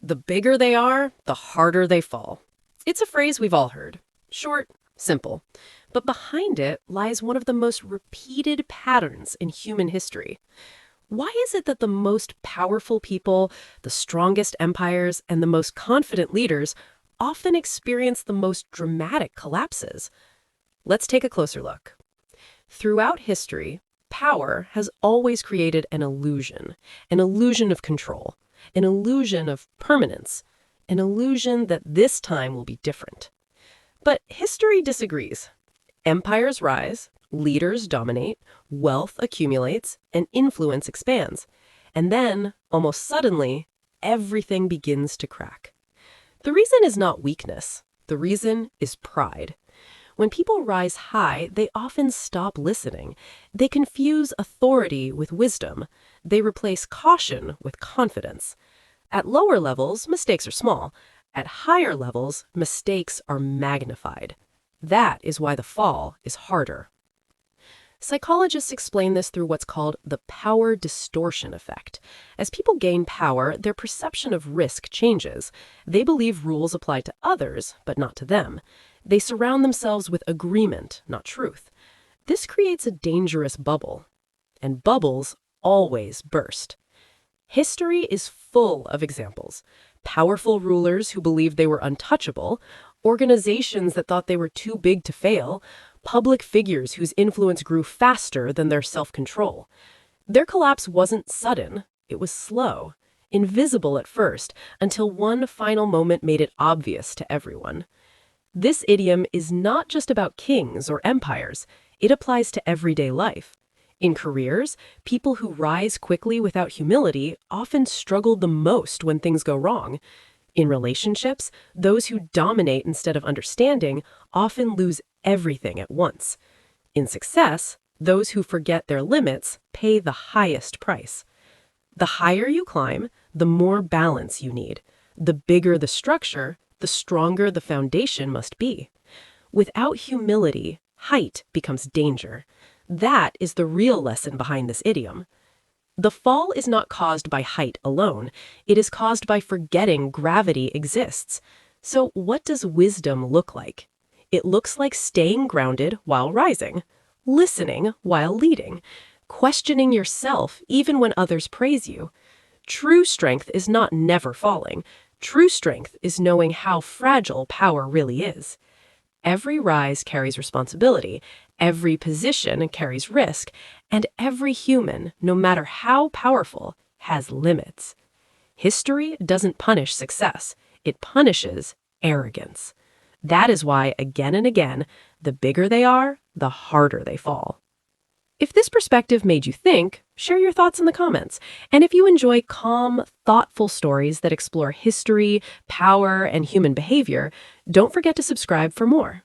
The bigger they are, the harder they fall. It's a phrase we've all heard. Short, simple. But behind it lies one of the most repeated patterns in human history. Why is it that the most powerful people, the strongest empires, and the most confident leaders often experience the most dramatic collapses? Let's take a closer look. Throughout history, power has always created an illusion of control, an illusion of permanence, an illusion that this time will be different. But history disagrees. Empires rise, leaders dominate, wealth accumulates, and influence expands. And then, almost suddenly, everything begins to crack. The reason is not weakness. The reason is pride. When people rise high, they often stop listening. They confuse authority with wisdom. They replace caution with confidence. At lower levels, mistakes are small. At higher levels, mistakes are magnified. That is why the fall is harder. Psychologists explain this through what's called the power distortion effect. As people gain power, their perception of risk changes. They believe rules apply to others, but not to them. They surround themselves with agreement, not truth. This creates a dangerous bubble. And bubbles always burst. History is full of examples. Powerful rulers who believed they were untouchable, organizations that thought they were too big to fail, public figures whose influence grew faster than their self-control. Their collapse wasn't sudden, it was slow, invisible at first, until one final moment made it obvious to everyone. This idiom is not just about kings or empires, it applies to everyday life. In careers, people who rise quickly without humility often struggle the most when things go wrong. In relationships, those who dominate instead of understanding often lose everything at once. In success, those who forget their limits pay the highest price. The higher you climb, the more balance you need. The bigger the structure, the stronger the foundation must be. Without humility, height becomes danger. That is the real lesson behind this idiom. The fall is not caused by height alone. It is caused by forgetting gravity exists. So what does wisdom look like? It looks like staying grounded while rising, listening while leading, questioning yourself even when others praise you. True strength is not never falling. True strength is knowing how fragile power really is. Every rise carries responsibility, every position carries risk, and every human, no matter how powerful, has limits. History doesn't punish success, it punishes arrogance. That is why, again and again, the bigger they are, the harder they fall. If this perspective made you think, share your thoughts in the comments. And if you enjoy calm, thoughtful stories that explore history, power, and human behavior, don't forget to subscribe for more.